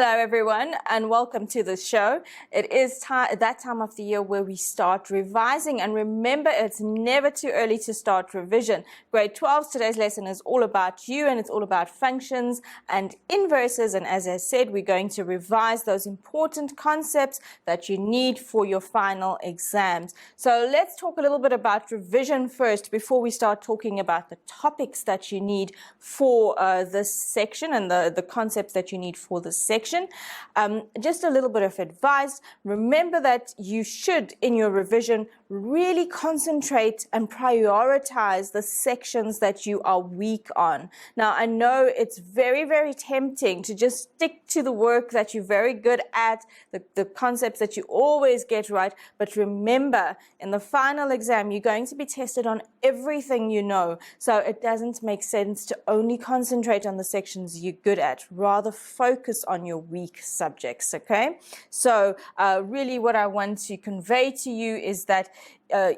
Hello everyone and welcome to the show. It is that time of the year where we start revising, and remember, it's never too early to start revision. Grade 12's today's lesson is all about you, and it's all about functions and inverses, and as I said, we're going to revise those important concepts that you need for your final exams. So let's talk a little bit about revision first before we start talking about the topics that you need for this section and the concepts that you need for this section. Just a little bit of advice. Remember that you should, in your revision, really concentrate and prioritize the sections that you are weak on. Now, I know it's very, very tempting to just stick to the work that you're very good at, the concepts that you always get right. But remember, in the final exam, you're going to be tested on everything you know. So it doesn't make sense to only concentrate on the sections you're good at. Rather focus on your weak subjects, okay? So really what I want to convey to you is that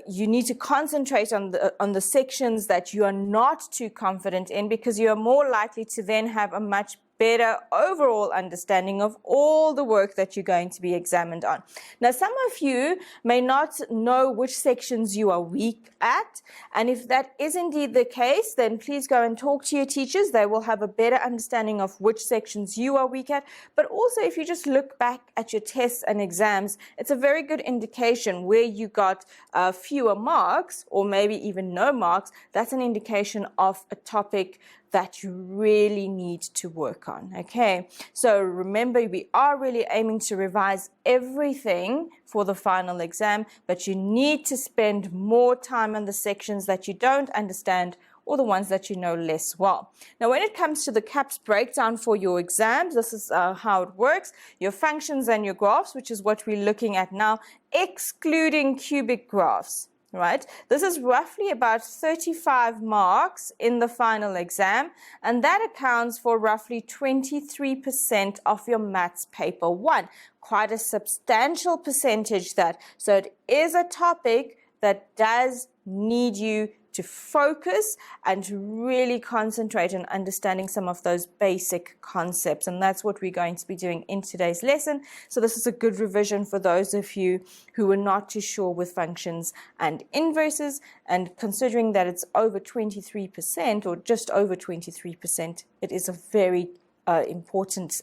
you need to concentrate on the sections that you are not too confident in, because you are more likely to then have a much better overall understanding of all the work that you're going to be examined on. Now, some of you may not know which sections you are weak at, and if that is indeed the case, then please go and talk to your teachers. They will have a better understanding of which sections you are weak at. But also, if you just look back at your tests and exams, it's a very good indication where you got fewer marks or maybe even no marks. That's an indication of a topic that you really need to work on, okay? So remember, we are really aiming to revise everything for the final exam, but you need to spend more time on the sections that you don't understand or the ones that you know less well. Now, when it comes to the CAPS breakdown for your exams, this is how it works. Your functions and your graphs, which is what we're looking at now, excluding cubic graphs. Right? This is roughly about 35 marks in the final exam, and that accounts for roughly 23% of your maths paper 1. Quite a substantial percentage that. So it is a topic that does need you to focus and to really concentrate on understanding some of those basic concepts. And that's what we're going to be doing in today's lesson. So this is a good revision for those of you who are not too sure with functions and inverses. And considering that it's over 23% or just over 23%, it is a very important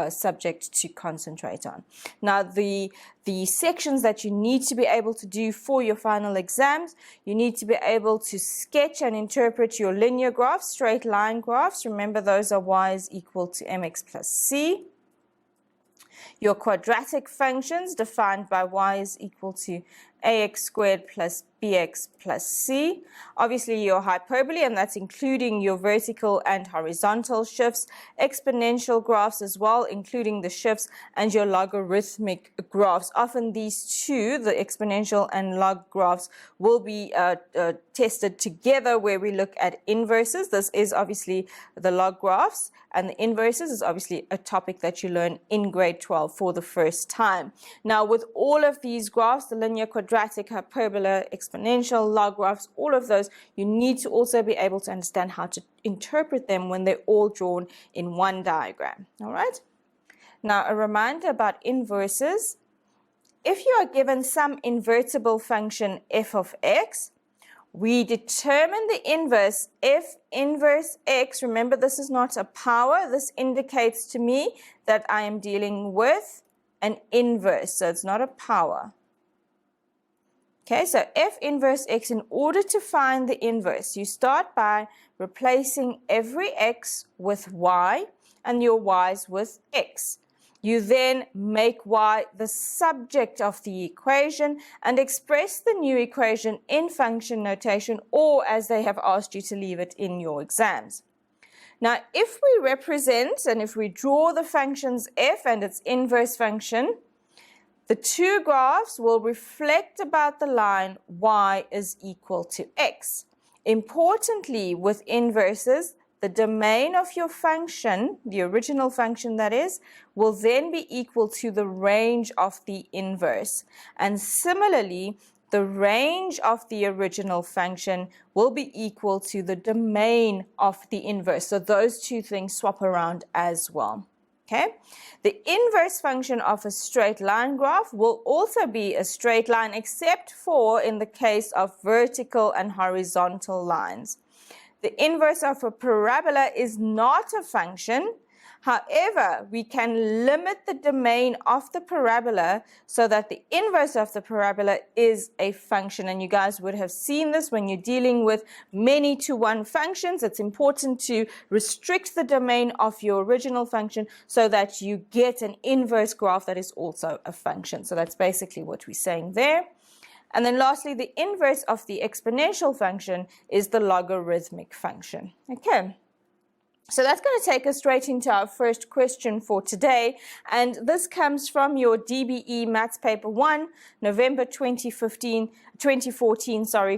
subject to concentrate on. Now, the sections that you need to be able to do for your final exams, you need to be able to sketch and interpret your linear graphs, straight line graphs. Remember, those are y is equal to mx plus c. Your quadratic functions defined by y is equal to ax squared plus bx plus c. Obviously, your hyperbole, and that's including your vertical and horizontal shifts, exponential graphs as well, including the shifts, and your logarithmic graphs. Often these two, the exponential and log graphs, will be tested together, where we look at inverses. This is obviously the log graphs, and the inverses is obviously a topic that you learn in grade 12 for the first time. Now, with all of these graphs, the linear, quadratic, hyperbola, exponential, log graphs, all of those, you need to also be able to understand how to interpret them when they're all drawn in one diagram. All right? Now, a reminder about inverses. If you are given some invertible function f of x, we determine the inverse f inverse x. Remember, this is not a power. This indicates to me that I am dealing with an inverse, so it's not a power. Okay, so f inverse x, in order to find the inverse, you start by replacing every x with y and your y's with x. You then make y the subject of the equation and express the new equation in function notation, or as they have asked you to leave it in your exams. Now, if we represent and if we draw the functions f and its inverse function, the two graphs will reflect about the line y is equal to x. Importantly, with inverses, the domain of your function, the original function that is, will then be equal to the range of the inverse. And similarly, the range of the original function will be equal to the domain of the inverse. So those two things swap around as well. Okay, the inverse function of a straight line graph will also be a straight line, except for in the case of vertical and horizontal lines. The inverse of a parabola is not a function. However, we can limit the domain of the parabola so that the inverse of the parabola is a function. And you guys would have seen this when you're dealing with many-to-one functions. It's important to restrict the domain of your original function so that you get an inverse graph that is also a function. So that's basically what we're saying there. And then lastly, the inverse of the exponential function is the logarithmic function. Okay. So that's going to take us straight into our first question for today, and this comes from your DBE Maths Paper 1, November 2014,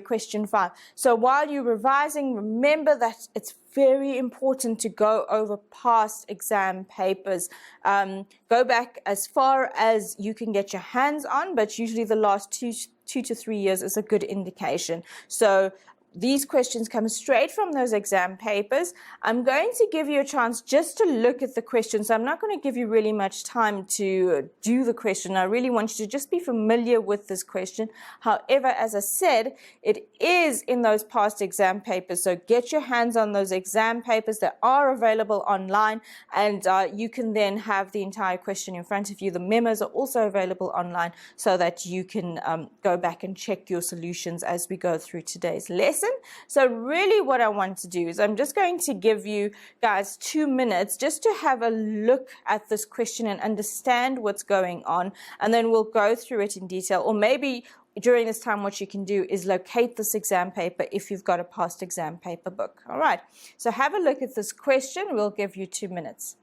question 5. So while you're revising, remember that it's very important to go over past exam papers. Go back as far as you can get your hands on, but usually the last two to 3 years is a good indication. So these questions come straight from those exam papers. I'm going to give you a chance just to look at the question. So I'm not going to give you really much time to do the question. I really want you to just be familiar with this question. However, as I said, it is in those past exam papers. So get your hands on those exam papers that are available online, and you can then have the entire question in front of you. The memos are also available online so that you can go back and check your solutions as we go through today's lesson. So really what I want to do is I'm just going to give you guys 2 minutes just to have a look at this question and understand what's going on, and then we'll go through it in detail. Or maybe during this time what you can do is locate this exam paper if you've got a past exam paper book. All right, so have a look at this question. We'll give you 2 minutes.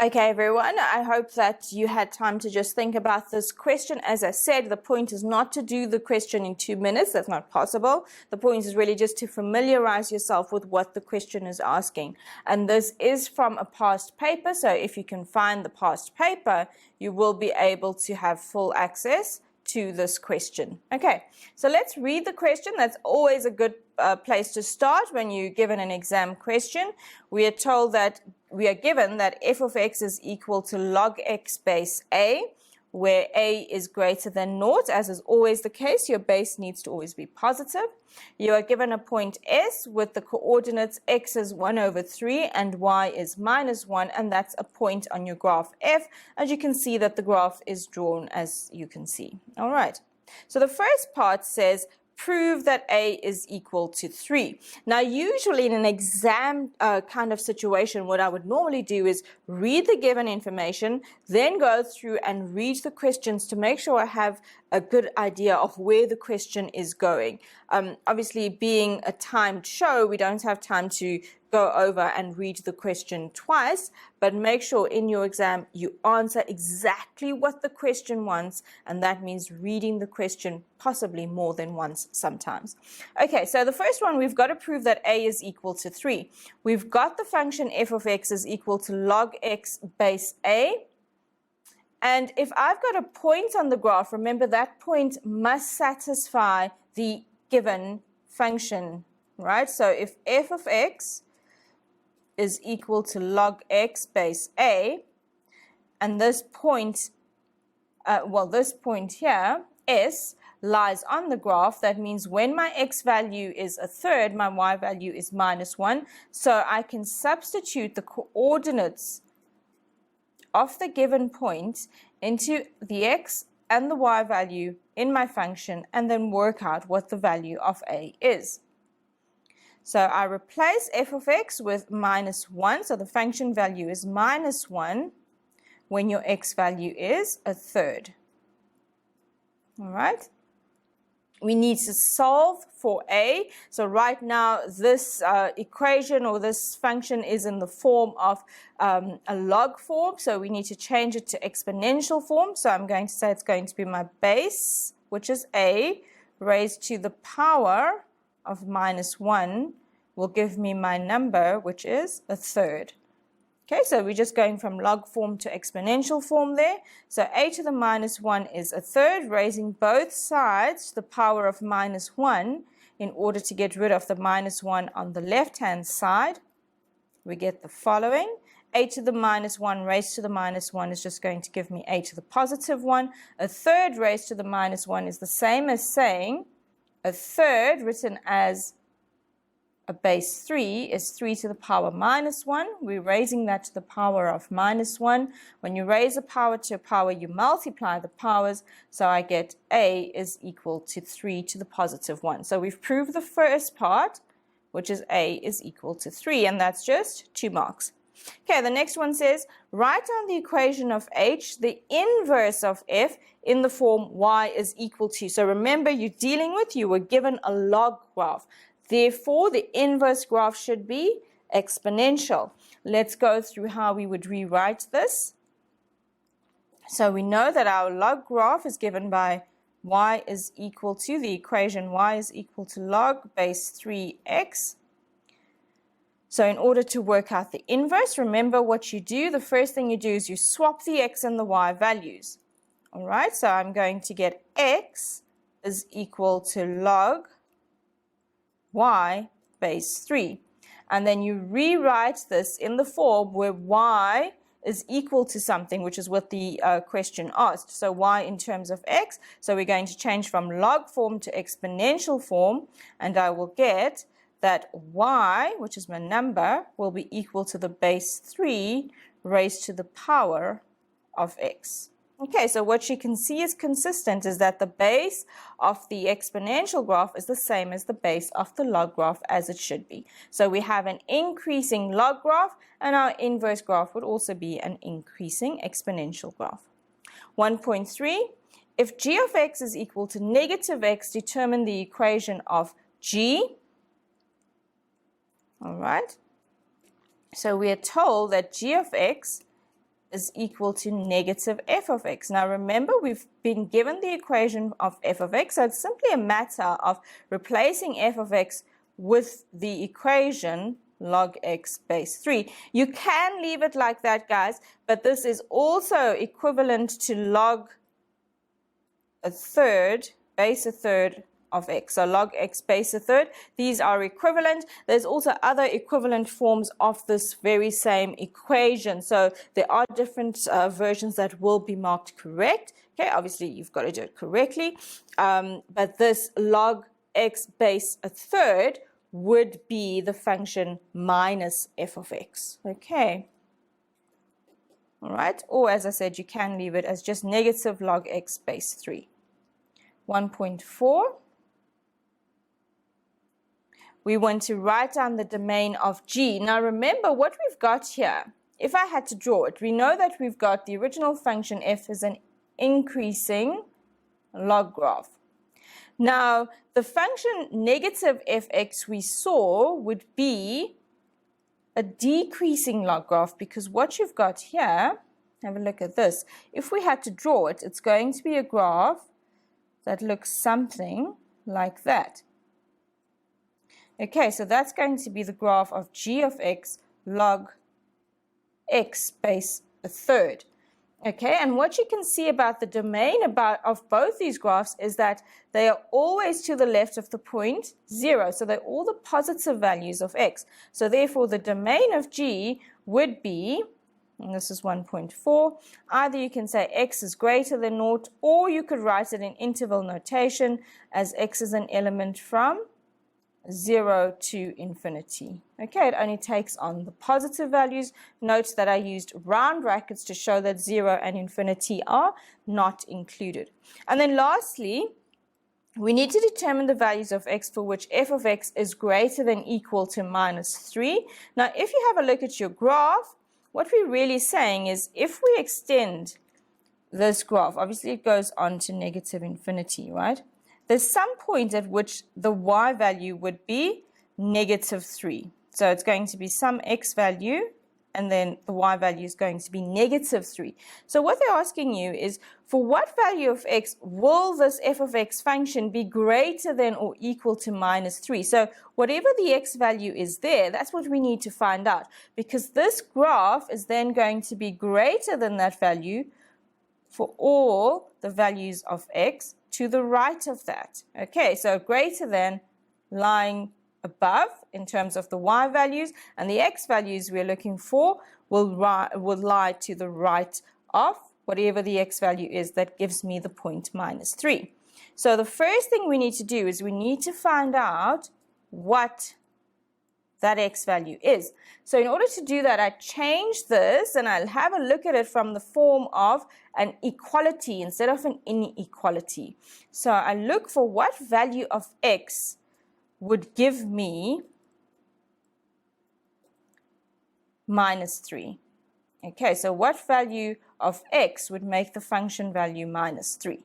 Okay, everyone, I hope that you had time to just think about this question. As I said, the point is not to do the question in 2 minutes. That's not possible. The point is really just to familiarize yourself with what the question is asking. And this is from a past paper, so if you can find the past paper, you will be able to have full access to this question. Okay, so let's read the question. That's always a good place to start when you're given an exam question. We are told that we are given that f of x is equal to log x base a, where a is greater than 0. As is always the case, your base needs to always be positive. You are given a point S with the coordinates x is 1/3 and y is -1, and that's a point on your graph F. As you can see that the graph is drawn as you can see. All right. So the first part says, prove that a is equal to 3. Now, usually in an exam kind of situation, what I would normally do is read the given information, then go through and read the questions to make sure I have a good idea of where the question is going. Obviously, being a timed show, we don't have time to go over and read the question twice, but make sure in your exam you answer exactly what the question wants, and that means reading the question possibly more than once sometimes. Okay, so the first one, we've got to prove that a is equal to 3. We've got the function f of x is equal to log x base a. And if I've got a point on the graph, remember that point must satisfy the given function, right? So if f of x is equal to log x base a, and this point, this point here, s, lies on the graph, that means when my x value is a third, my y value is -1. So I can substitute the coordinates of the given point into the x and the y value in my function, and then work out what the value of a is. So I replace f of x with -1, so the function value is -1 when your x value is a third. All right. We need to solve for a. So right now, this equation or this function is in the form of a log form. So we need to change it to exponential form. So I'm going to say it's going to be my base, which is a, raised to the power of -1 will give me my number, which is a third. Okay, so we're just going from log form to exponential form there. So a to the -1 is a third, raising both sides to the power of -1 in order to get rid of the -1 on the left-hand side. We get the following. A to the -1 raised to the -1 is just going to give me a to the +1. A third raised to the -1 is the same as saying a third written as a base 3 is 3 to the power -1. We're raising that to the power of -1. When you raise a power to a power, you multiply the powers. So I get a is equal to 3 to the +1. So we've proved the first part, which is a is equal to 3, and that's just 2 marks. Okay, the next one says, write down the equation of h, the inverse of f, in the form y is equal to. So remember, you were given a log graph. Therefore, the inverse graph should be exponential. Let's go through how we would rewrite this. So we know that our log graph is given by y is equal to the equation y is equal to log base 3x. So in order to work out the inverse, remember what you do. The first thing you do is you swap the x and the y values. All right, so I'm going to get x is equal to log y base 3. And then you rewrite this in the form where y is equal to something, which is what the question asked. So y in terms of x. So we're going to change from log form to exponential form, and I will get that y, which is my number, will be equal to the base 3 raised to the power of x. Okay, so what you can see is consistent is that the base of the exponential graph is the same as the base of the log graph, as it should be. So we have an increasing log graph, and our inverse graph would also be an increasing exponential graph. 1.3, if g of x is equal to -x, determine the equation of g. All right, so we are told that g of x is equal to -f of x. Now remember, we've been given the equation of f of x, so it's simply a matter of replacing f of x with the equation log x base 3. You can leave it like that, guys, but this is also equivalent to log a third, base a third of x. So log x base a third. These are equivalent. There's also other equivalent forms of this very same equation. So there are different versions that will be marked correct. Okay, obviously you've got to do it correctly. But this log x base a third would be the function minus f of x. Okay. All right. Or as I said, you can leave it as just negative log x base 3. 1.4. we want to write down the domain of G. Now remember what we've got here. If I had to draw it, we know that we've got the original function f is an increasing log graph. Now the function negative fx we saw would be a decreasing log graph, because what you've got here, have a look at this. If we had to draw it, it's going to be a graph that looks something like that. Okay, so that's going to be the graph of g of x log x base a third. Okay, and what you can see about the domain of both these graphs is that they are always to the left of the point 0. So they're all the positive values of x. So therefore the domain of g would be, and this is 1.4, either you can say x is greater than 0, or you could write it in interval notation as x is an element from 0 to infinity. Okay, it only takes on the positive values. Note that I used round brackets to show that 0 and infinity are not included. And then lastly, we need to determine the values of x for which f of x is greater than equal to minus 3. Now, if you have a look at your graph, what we're really saying is if we extend this graph, obviously it goes on to negative infinity, right? There's some point at which the y value would be negative 3. So it's going to be some x value, and then the y value is going to be negative 3. So what they're asking you is, for what value of x will this f of x function be greater than or equal to minus 3? So whatever the x value is there, that's what we need to find out, because this graph is then going to be greater than that value for all the values of x to the right of that. Okay, so greater than lying above in terms of the y values, and the x values we're looking for will lie to the right of whatever the x value is that gives me the point minus 3. So the first thing we need to do is we need to find out what that x value is. So in order to do that, I change this and I'll have a look at it from the form of an equality instead of an inequality. So I look for what value of x would give me minus 3. Okay, so what value of x would make the function value minus 3?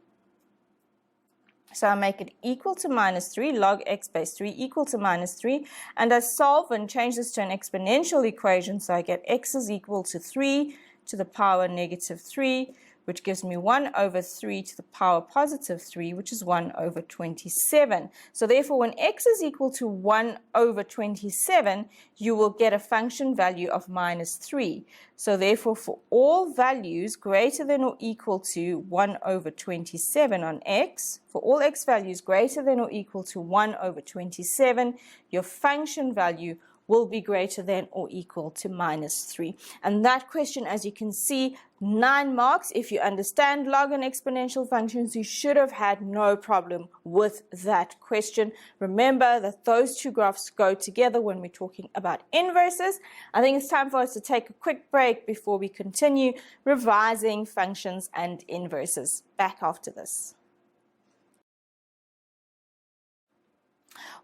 So I make it equal to minus 3, log x base 3 equal to minus 3, and I solve and change this to an exponential equation, so I get x is equal to 3 to the power negative 3, which gives me 1 over 3 to the power positive 3, which is 1 over 27. So therefore, when x is equal to 1 over 27, you will get a function value of minus 3. So therefore, for all values greater than or equal to 1 over 27 on x, for all x values greater than or equal to 1 over 27, your function value will be greater than or equal to minus 3. And that question, as you can see, 9 marks. If you understand log and exponential functions, you should have had no problem with that question. Remember that those two graphs go together when we're talking about inverses. I think it's time for us to take a quick break before we continue revising functions and inverses. Back after this.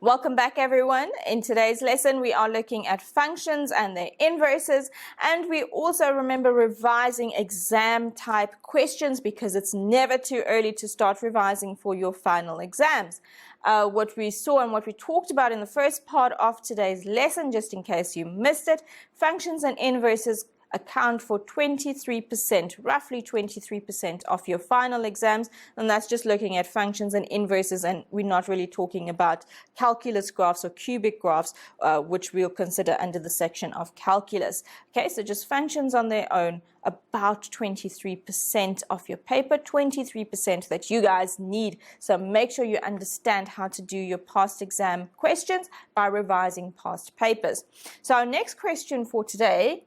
Welcome back, everyone. In today's lesson, we are looking at functions and their inverses, and we also remember revising exam type questions because it's never too early to start revising for your final exams. What we saw and what we talked about in the first part of today's lesson, just in case you missed it, functions and inverses account for 23%, roughly 23% of your final exams, and that's just looking at functions and inverses, and we're not really talking about calculus graphs or cubic graphs, which we'll consider under the section of calculus. Okay, so just functions on their own, about 23% of your paper, 23% that you guys need. So make sure you understand how to do your past exam questions by revising past papers. So our next question for today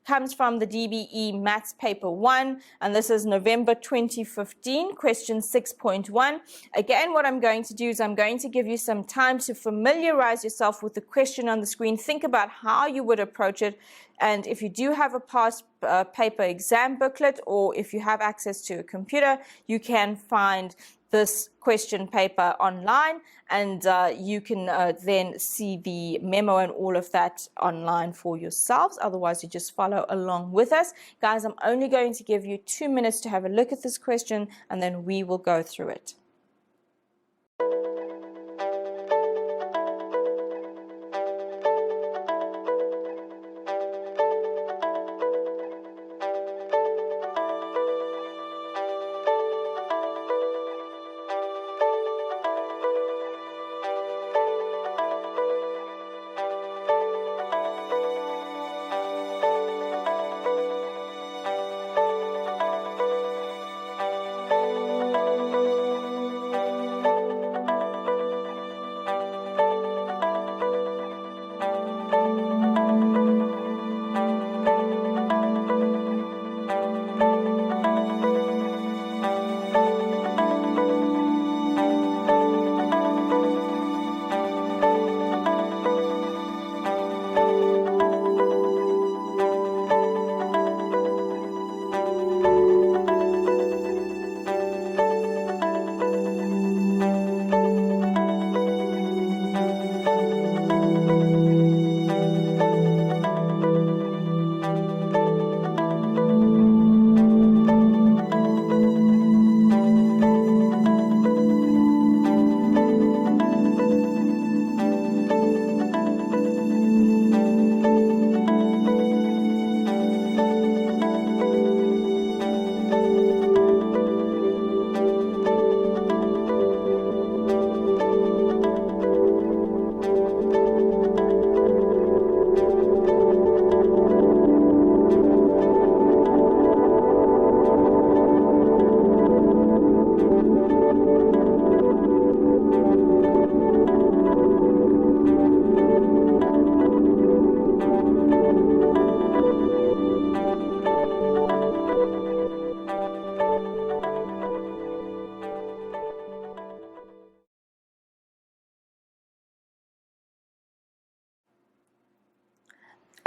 comes from the DBE Maths Paper 1, and this is November 2015, question 6.1. Again, what I'm going to do is I'm going to give you some time to familiarize yourself with the question on the screen. Think about how you would approach it, and if you do have a past paper exam booklet, or if you have access to a computer, you can find this question paper online, and you can then see the memo and all of that online for yourselves. Otherwise, you just follow along with us. Guys, I'm only going to give you 2 minutes to have a look at this question, and then we will go through it.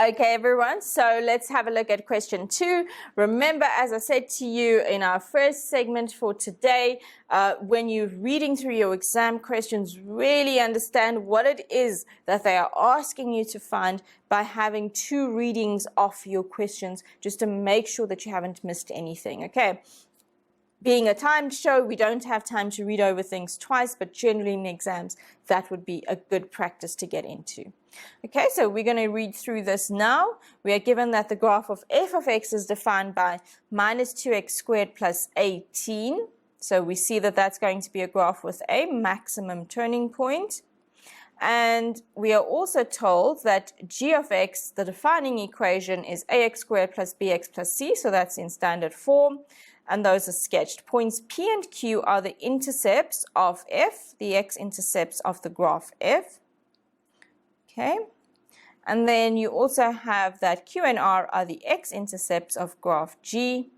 Okay, everyone, so let's have a look at question 2. Remember, as I said to you in our first segment for today, when you're reading through your exam questions, really understand what it is that they are asking you to find by having 2 readings of your questions, just to make sure that you haven't missed anything, okay? Being a timed show, we don't have time to read over things twice, but generally in exams, that would be a good practice to get into. Okay, so we're going to read through this now. We are given that the graph of f of x is defined by minus 2x squared plus 18. So we see that that's going to be a graph with a maximum turning point. And we are also told that g of x, the defining equation, is ax squared plus bx plus c, so that's in standard form. And those are sketched. Points P and Q are the intercepts of f, the x-intercepts of the graph f. Okay. And then you also have that Q and R are the x-intercepts of graph G.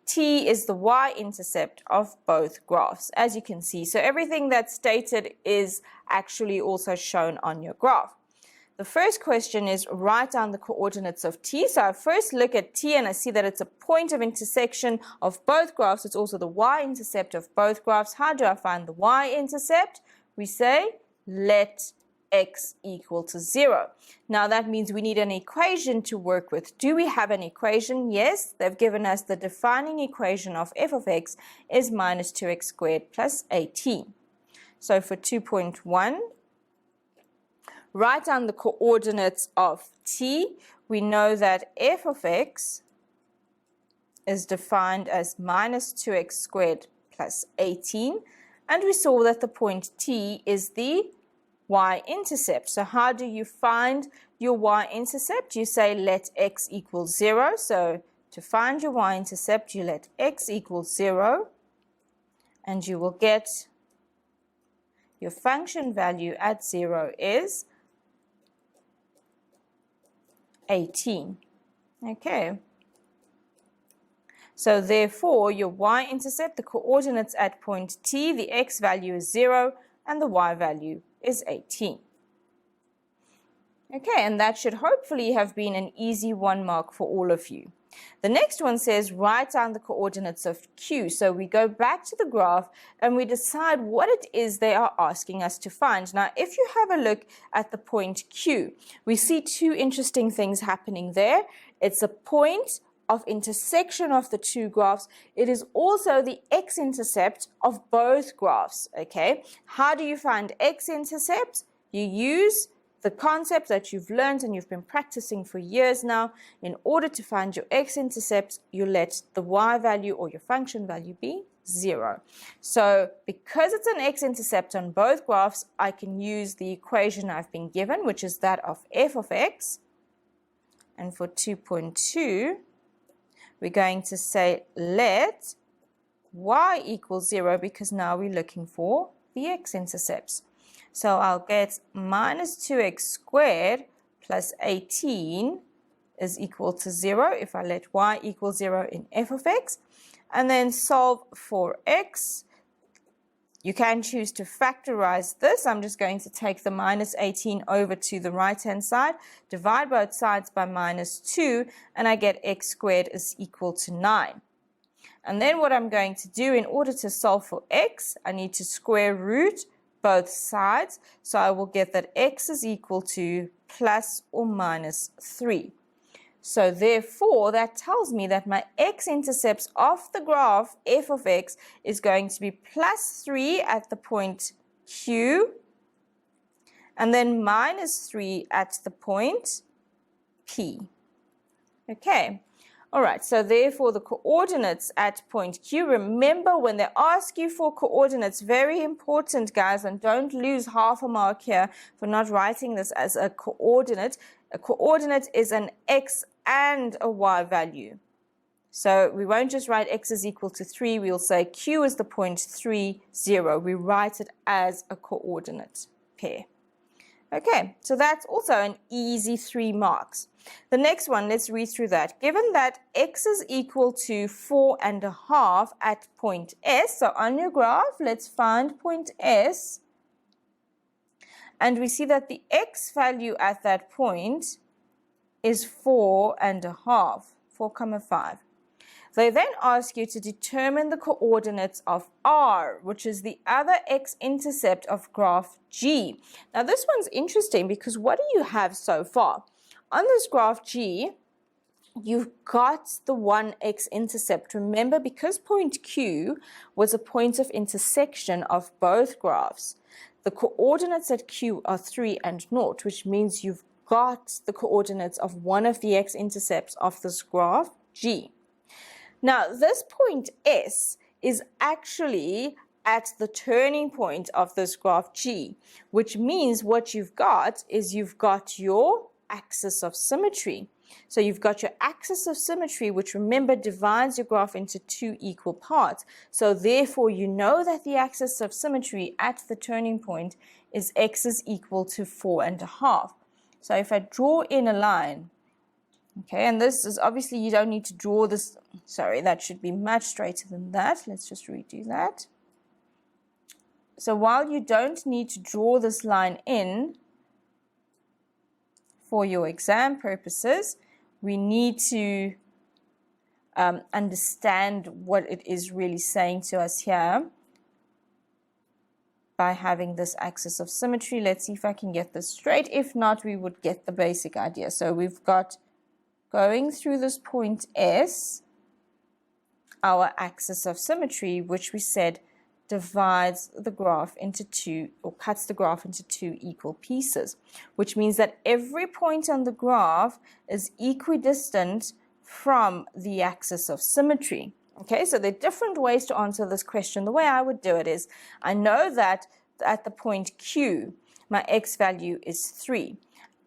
T is the y-intercept of both graphs, as you can see. So everything that's stated is actually also shown on your graph. The first question is write down the coordinates of T. So I first look at T and I see that it's a point of intersection of both graphs. It's also the y-intercept of both graphs. How do I find the y-intercept? We say let x equal to 0. Now that means we need an equation to work with. Do we have an equation? Yes, they've given us the defining equation of f of x is minus 2x squared plus 18. So for 2.1, write down the coordinates of t. We know that f of x is defined as minus 2x squared plus 18. And we saw that the point t is the y-intercept. So how do you find your y-intercept? You say let x equal 0. So to find your y-intercept, you let x equal 0. And you will get your function value at 0 is 18. Okay. So therefore, your y-intercept, the coordinates at point T, the x value is 0 and the y value is 18. Okay, and that should hopefully have been an easy 1 mark for all of you. The next one says write down the coordinates of Q. So we go back to the graph and we decide what it is they are asking us to find. Now, if you have a look at the point Q, we see two interesting things happening there. It's a point of intersection of the two graphs. It is also the x-intercept of both graphs, okay? How do you find x-intercept? You use the concept that you've learned and you've been practicing for years now. In order to find your x-intercept, you let the y value or your function value be 0. So because it's an x-intercept on both graphs, I can use the equation I've been given, which is that of f of x. And for 2.2, we're going to say let y equals 0 because now we're looking for the x-intercepts. So I'll get minus 2x squared plus 18 is equal to 0 if I let y equal 0 in f of x. And then solve for x. You can choose to factorize this. I'm just going to take the minus 18 over to the right-hand side, divide both sides by minus 2, and I get x squared is equal to 9. And then what I'm going to do in order to solve for x, I need to square root both sides. So I will get that x is equal to plus or minus 3. So therefore, that tells me that my x-intercepts of the graph f of x is going to be plus 3 at the point Q, and then minus 3 at the point P. Okay. All right, so therefore the coordinates at point Q, remember when they ask you for coordinates, very important guys, and don't lose half a mark here for not writing this as a coordinate. A coordinate is an x and a y value. So we won't just write x is equal to 3, we'll say Q is the point 3, 0. We write it as a coordinate pair. Okay, so that's also an easy 3 marks. The next one, let's read through that. Given that x is equal to 4.5 at point S, so on your graph, let's find point S. And we see that the x value at that point is 4.5, 4,5. They then ask you to determine the coordinates of R, which is the other x-intercept of graph G. Now this one's interesting because what do you have so far? On this graph G, you've got the one x-intercept. Remember, because point Q was a point of intersection of both graphs, the coordinates at Q are 3 and 0, which means you've got the coordinates of one of the x-intercepts of this graph G. Now, this point S is actually at the turning point of this graph G, which means what you've got is you've got your axis of symmetry. So you've got your axis of symmetry, which remember divides your graph into 2 equal parts. So therefore, you know that the axis of symmetry at the turning point is x is equal to 4.5. So if I draw in a line, okay, and this is obviously you don't need to draw this, sorry, that should be much straighter than that. Let's just redo that. So while you don't need to draw this line in for your exam purposes, we need to understand what it is really saying to us here by having this axis of symmetry. Let's see if I can get this straight. If not, we would get the basic idea. So we've got going through this point S, our axis of symmetry, which we said divides the graph into 2, or cuts the graph into 2 equal pieces, which means that every point on the graph is equidistant from the axis of symmetry. Okay, so there are different ways to answer this question. The way I would do it is, I know that at the point Q, my x value is 3.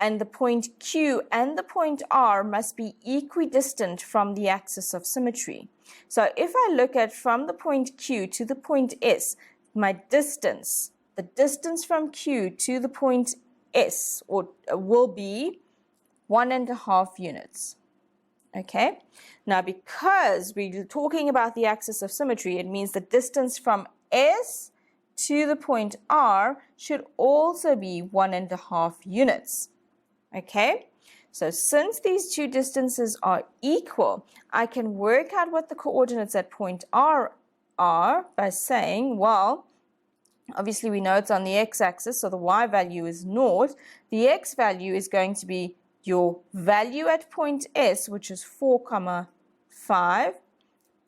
And the point Q and the point R must be equidistant from the axis of symmetry. So if I look at from the point Q to the point S, my distance, the distance from Q to the point S will be 1.5 units. Okay, now because we're talking about the axis of symmetry, it means the distance from S to the point R should also be 1.5 units. Okay, So since these two distances are equal, I can work out what the coordinates at point R are by saying, well, obviously we know it's on the x-axis, so the y value is 0. The x value is going to be your value at point S, which is 4, 5,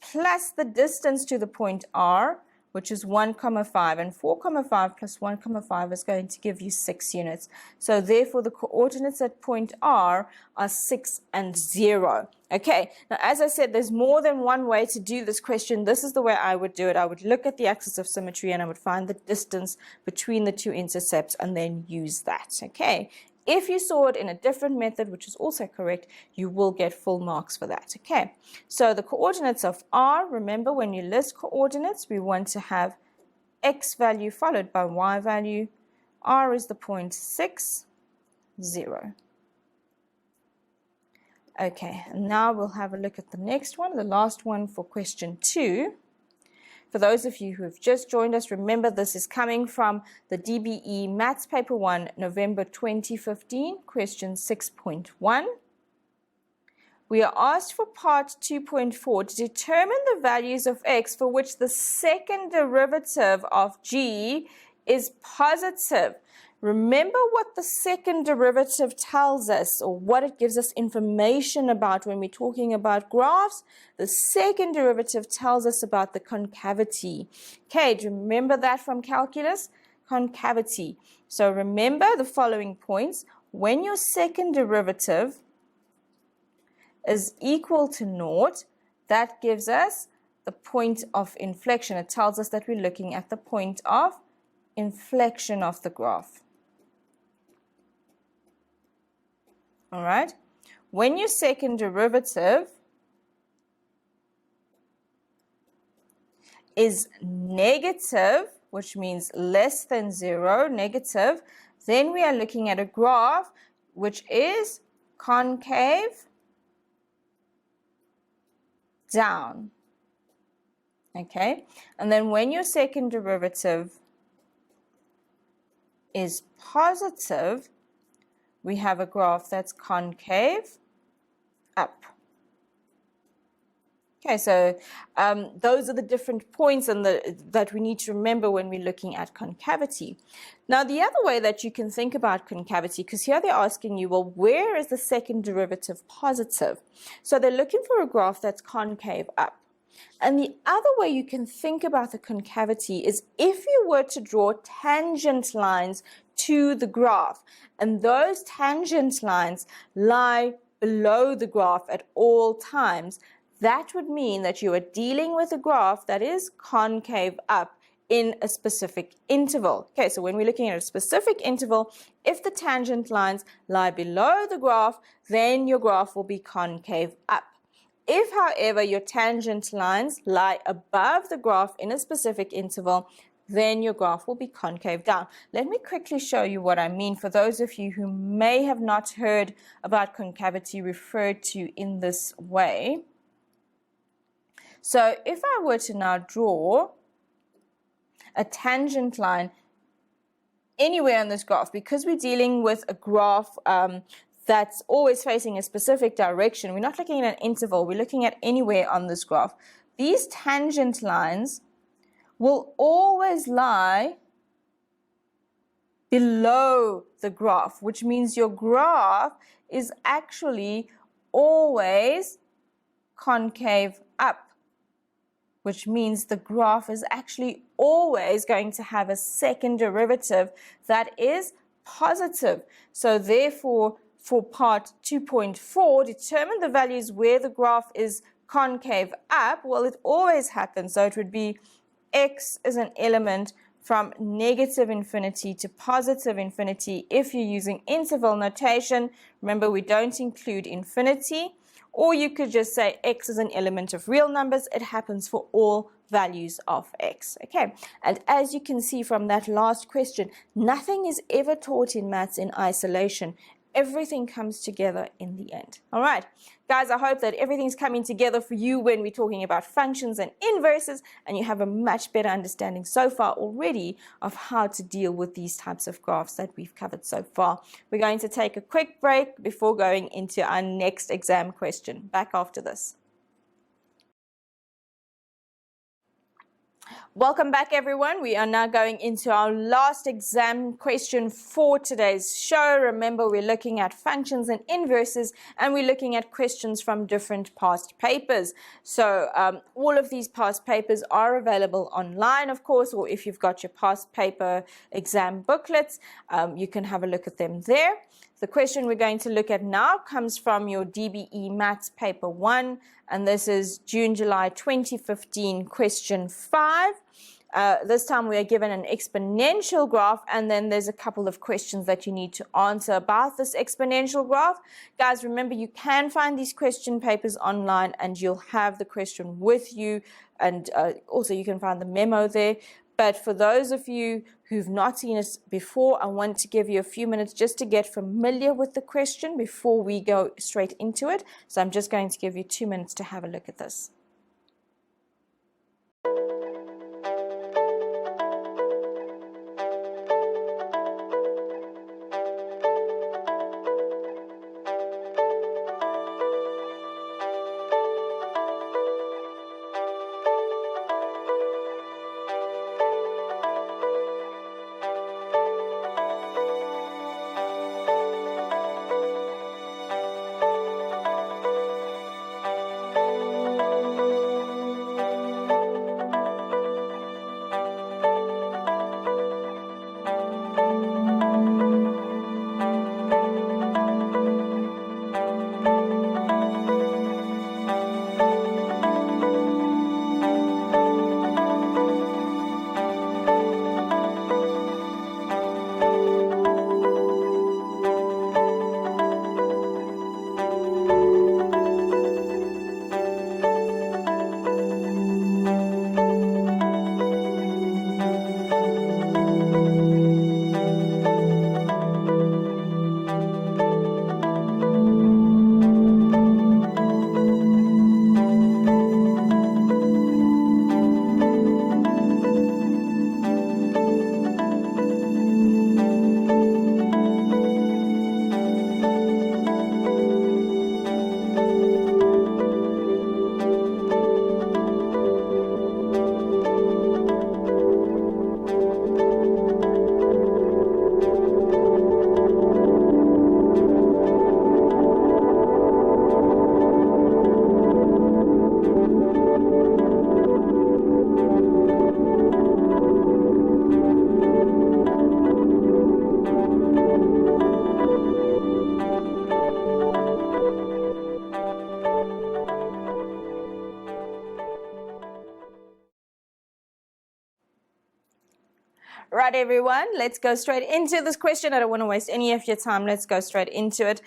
plus the distance to the point R, which is 1, 5, and 4, 5 plus 1, 5 is going to give you 6 units. So therefore the coordinates at point R are 6 and 0. Okay, now as I said, there's more than one way to do this question. This is the way I would do it. I would look at the axis of symmetry and I would find the distance between the two intercepts and then use that. Okay, if you saw it in a different method, which is also correct, you will get full marks for that. Okay, so the coordinates of R, remember when you list coordinates, we want to have x value followed by y value. R is the point 6, 0. Okay, and now we'll have a look at the next one, the last one for question 2. For those of you who have just joined us, remember this is coming from the DBE Maths Paper 1, November 2015, question 6.1. We are asked for part 2.4 to determine the values of x for which the second derivative of g is positive. Remember what the second derivative tells us, or what it gives us information about when we're talking about graphs. The second derivative tells us about the concavity. Okay, do you remember that from calculus? Concavity. So remember the following points. When your second derivative is equal to 0, that gives us the point of inflection. It tells us that we're looking at the point of inflection of the graph. All right, when your second derivative is negative, which means less than 0, negative, then we are looking at a graph which is concave down. Okay, and then when your second derivative is positive, we have a graph that's concave up. Okay, so those are the different points that we need to remember when we're looking at concavity. Now, the other way that you can think about concavity, because here they're asking you, well, where is the second derivative positive? So they're looking for a graph that's concave up. And the other way you can think about the concavity is if you were to draw tangent lines to the graph, and those tangent lines lie below the graph at all times, that would mean that you are dealing with a graph that is concave up in a specific interval. Okay, so when we're looking at a specific interval, if the tangent lines lie below the graph, then your graph will be concave up. If, however, your tangent lines lie above the graph in a specific interval, then your graph will be concave down. Let me quickly show you what I mean for those of you who may have not heard about concavity referred to in this way. So if I were to now draw a tangent line anywhere on this graph, because we're dealing with a graph that's always facing a specific direction, we're not looking at an interval, we're looking at anywhere on this graph. These tangent lines will always lie below the graph, which means your graph is actually always concave up, which means the graph is actually always going to have a second derivative that is positive. So therefore, for part 2.4, determine the values where the graph is concave up. Well, it always happens. So it would be x is an element from negative infinity to positive infinity. If you're using interval notation, remember we don't include infinity. Or you could just say x is an element of real numbers. It happens for all values of x. Okay, and as you can see from that last question, nothing is ever taught in maths in isolation. Everything comes together in the end. All right, Guys, I hope that everything's coming together for you when we're talking about functions and inverses, and you have a much better understanding so far already of how to deal with these types of graphs that we've covered so far. We're going to take a quick break before going into our next exam question. Back after this. Welcome back, everyone. We are now going into our last exam question for today's show. Remember, we're looking at functions and inverses, and we're looking at questions from different past papers. So all of these past papers are available online, of course, or if you've got your past paper exam booklets, you can have a look at them there. The question we're going to look at now comes from your DBE Maths Paper 1, and this is June-July 2015, question 5. This time we are given an exponential graph, and then there's a couple of questions that you need to answer about this exponential graph. Guys, remember, you can find these question papers online, and you'll have the question with you, and also you can find the memo there. But for those of you who've not seen it before, I want to give you a few minutes just to get familiar with the question before we go straight into it. So I'm just going to give you 2 minutes to have a look at this. Right, everyone, let's go straight into this question. I don't want to waste any of your time. Let's go straight into it.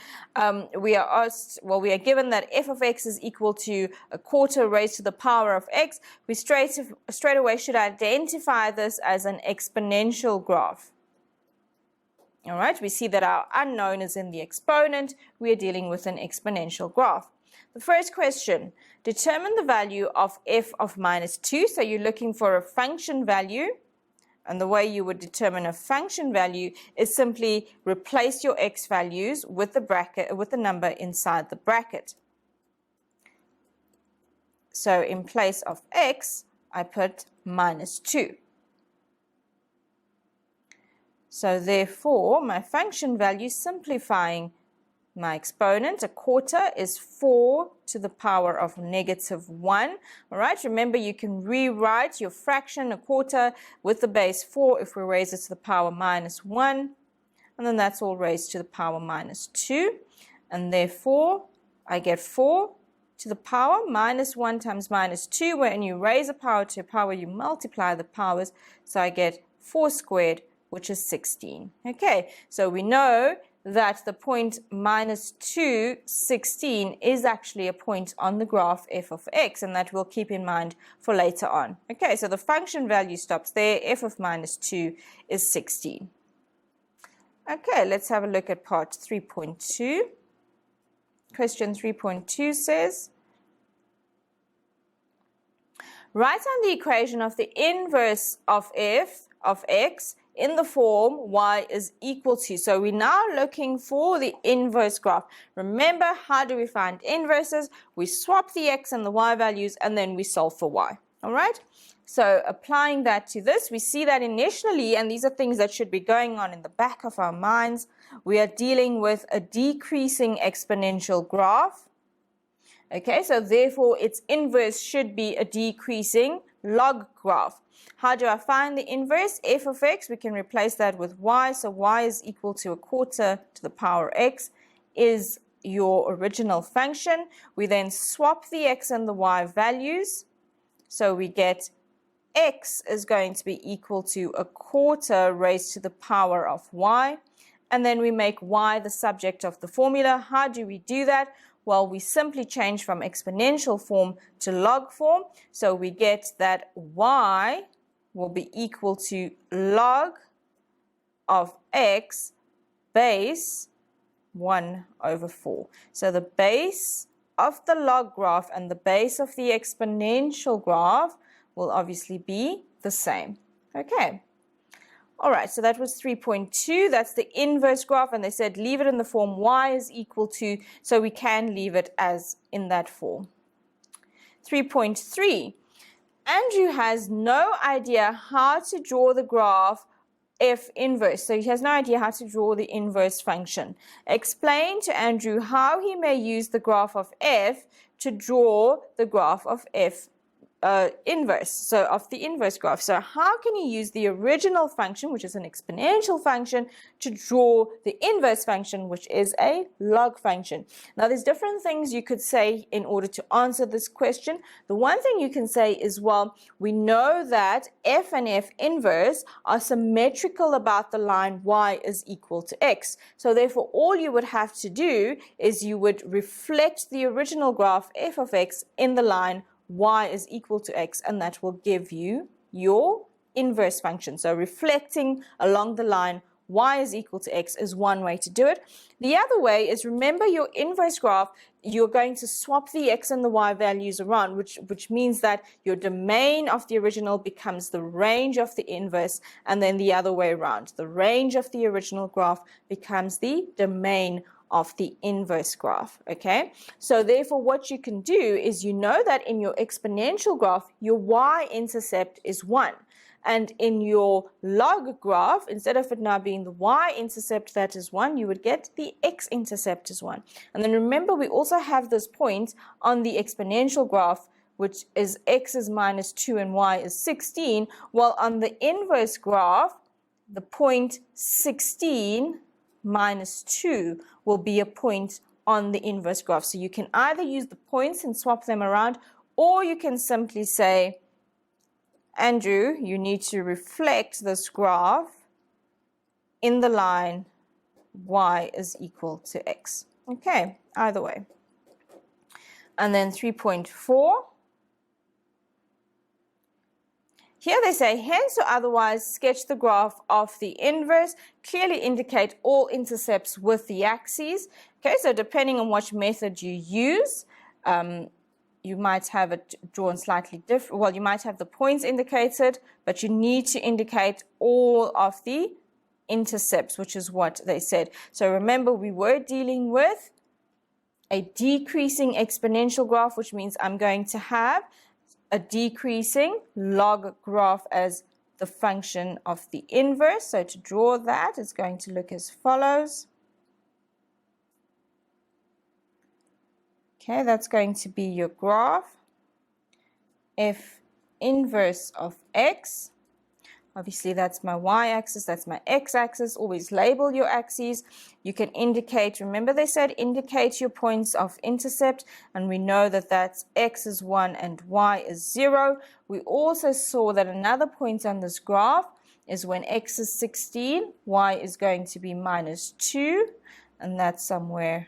We are given that f of x is equal to a quarter raised to the power of x. We straight away should identify this as an exponential graph. All right, we see that our unknown is in the exponent. We are dealing with an exponential graph. The first question, determine the value of f of minus 2. So you're looking for a function value. And the way you would determine a function value is simply replace your x values with the bracket, with the number inside the bracket. So in place of x, I put minus 2. So therefore, my function value, simplifying my exponent, a quarter, is 4 to the power of negative 1. All right, remember you can rewrite your fraction, a quarter, with the base 4 if we raise it to the power minus 1. And then that's all raised to the power minus 2. And therefore, I get 4 to the power minus 1 times minus 2. When you raise a power to a power, you multiply the powers. So I get 4 squared, which is 16. Okay, so we know that the point minus 2, 16 is actually a point on the graph f of x, and that we'll keep in mind for later on. Okay, so the function value stops there. F of minus 2 is 16. Okay, let's have a look at part 3.2. Question 3.2 says, write down the equation of the inverse of f of x in the form y is equal to. So we're now looking for the inverse graph. Remember, how do we find inverses? We swap the x and the y values and then we solve for y. All right? So applying that to this, we see that initially, and these are things that should be going on in the back of our minds, we are dealing with a decreasing exponential graph. Okay, so therefore its inverse should be a decreasing log graph. How do I find the inverse? F of x, we can replace that with y. So y is equal to a quarter to the power x is your original function. We then swap the x and the y values. So we get x is going to be equal to a quarter raised to the power of y. And then we make y the subject of the formula. How do we do that? Well, we simply change from exponential form to log form. So we get that y will be equal to log of x base 1 over 4. So the base of the log graph and the base of the exponential graph will obviously be the same. Okay. All right, so that was 3.2. That's the inverse graph, and they said leave it in the form y is equal to, so we can leave it as in that form. 3.3. Andrew has no idea how to draw the graph f inverse. So he has no idea how to draw the inverse function. Explain to Andrew how he may use the graph of f to draw the graph of f inverse, so of the inverse graph. So how can you use the original function, which is an exponential function, to draw the inverse function, which is a log function? Now, there's different things you could say in order to answer this question. The one thing you can say is, well, we know that f and f inverse are symmetrical about the line y is equal to x. So therefore, all you would have to do is you would reflect the original graph f of x in the line y is equal to x, and that will give you your inverse function. So reflecting along the line y is equal to x is one way to do it. The other way is, remember your inverse graph, you're going to swap the x and the y values around, which means that your domain of the original becomes the range of the inverse, and then the other way around. The range of the original graph becomes the domain of the inverse graph. Okay, so therefore what you can do is, you know that in your exponential graph your y-intercept is 1, and in your log graph, instead of it now being the y-intercept that is 1, you would get the x-intercept is 1. And then remember, we also have this point on the exponential graph, which is x is minus 2 and y is 16, while on the inverse graph the point 16 minus 2 will be a point on the inverse graph. So you can either use the points and swap them around, or you can simply say, Andrew, you need to reflect this graph in the line y is equal to x. Okay, either way. And then 3.4. Here they say, hence or otherwise sketch the graph of the inverse, clearly indicate all intercepts with the axes. Okay, so depending on which method you use, you might have it drawn slightly different. Well, you might have the points indicated, but you need to indicate all of the intercepts, which is what they said. So remember, we were dealing with a decreasing exponential graph, which means I'm going to have a decreasing log graph as the function of the inverse. So to draw that, it's going to look as follows. Okay, that's going to be your graph f inverse of x. Obviously, that's my y-axis, that's my x-axis. Always label your axes. You can indicate, remember they said indicate your points of intercept, and we know that that's x is 1 and y is 0. We also saw that another point on this graph is when x is 16, y is going to be minus 2, and that's somewhere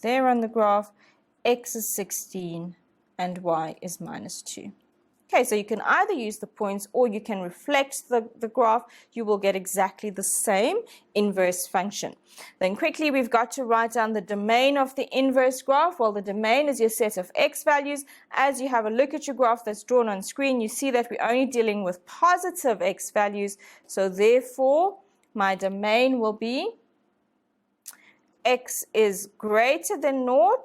there on the graph. X is 16 and y is minus 2. Okay, so you can either use the points or you can reflect the graph. You will get exactly the same inverse function. Then quickly, we've got to write down the domain of the inverse graph. Well, the domain is your set of x values. As you have a look at your graph that's drawn on screen, you see that we're only dealing with positive x values. So therefore, my domain will be x is greater than 0,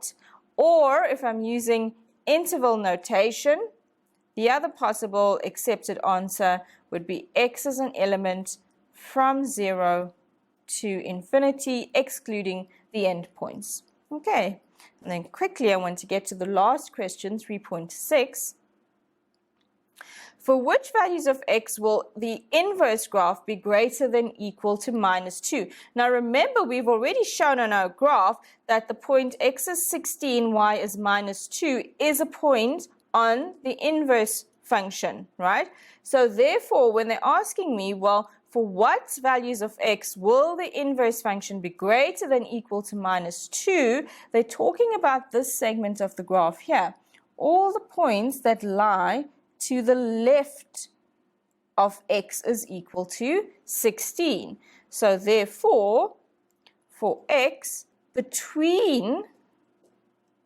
or if I'm using interval notation, the other possible accepted answer would be x as an element from 0 to infinity, excluding the endpoints. Okay, and then quickly I want to get to the last question, 3.6. For which values of x will the inverse graph be greater than equal to -2? Now remember, we've already shown on our graph that the point x is 16, y is -2 is a point on the inverse function, right? So therefore, when they're asking me, well, for what values of x will the inverse function be greater than equal to -2, they're talking about this segment of the graph here. All the points that lie to the left of x is equal to 16. So therefore, for x between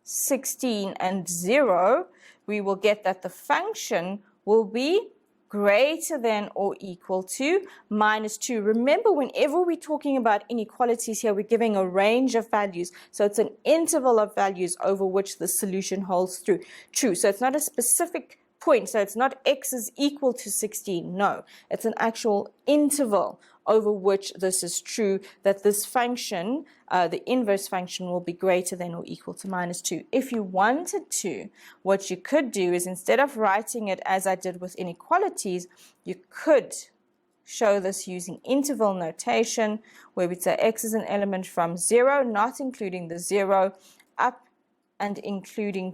16 and 0, we will get that the function will be greater than or equal to -2. Remember, whenever we're talking about inequalities here, we're giving a range of values. So it's an interval of values over which the solution holds true. So it's not a specific point. So it's not x is equal to 16. No, it's an actual interval over which this is true, that this function, the inverse function, will be greater than or equal to -2. If you wanted to, what you could do is, instead of writing it as I did with inequalities, you could show this using interval notation, where we'd say x is an element from 0, not including the 0, up and including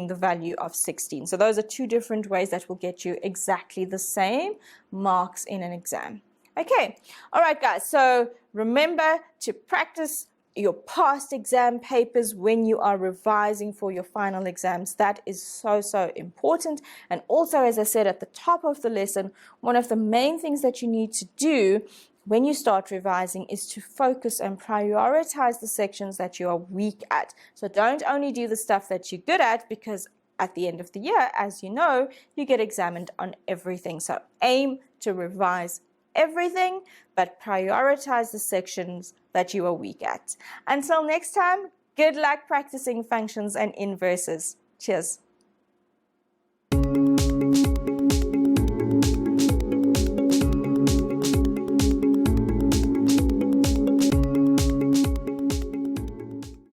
the value of 16. So those are two different ways that will get you exactly the same marks in an exam. Okay, all right guys, so remember to practice your past exam papers when you are revising for your final exams. That is so important. And also, as I said at the top of the lesson, one of the main things that you need to do when you start revising is to focus and prioritize the sections that you are weak at. So don't only do the stuff that you're good at, because at the end of the year, as you know, you get examined on everything. So aim to revise everything, but prioritize the sections that you are weak at. Until next time, good luck practicing functions and inverses. Cheers.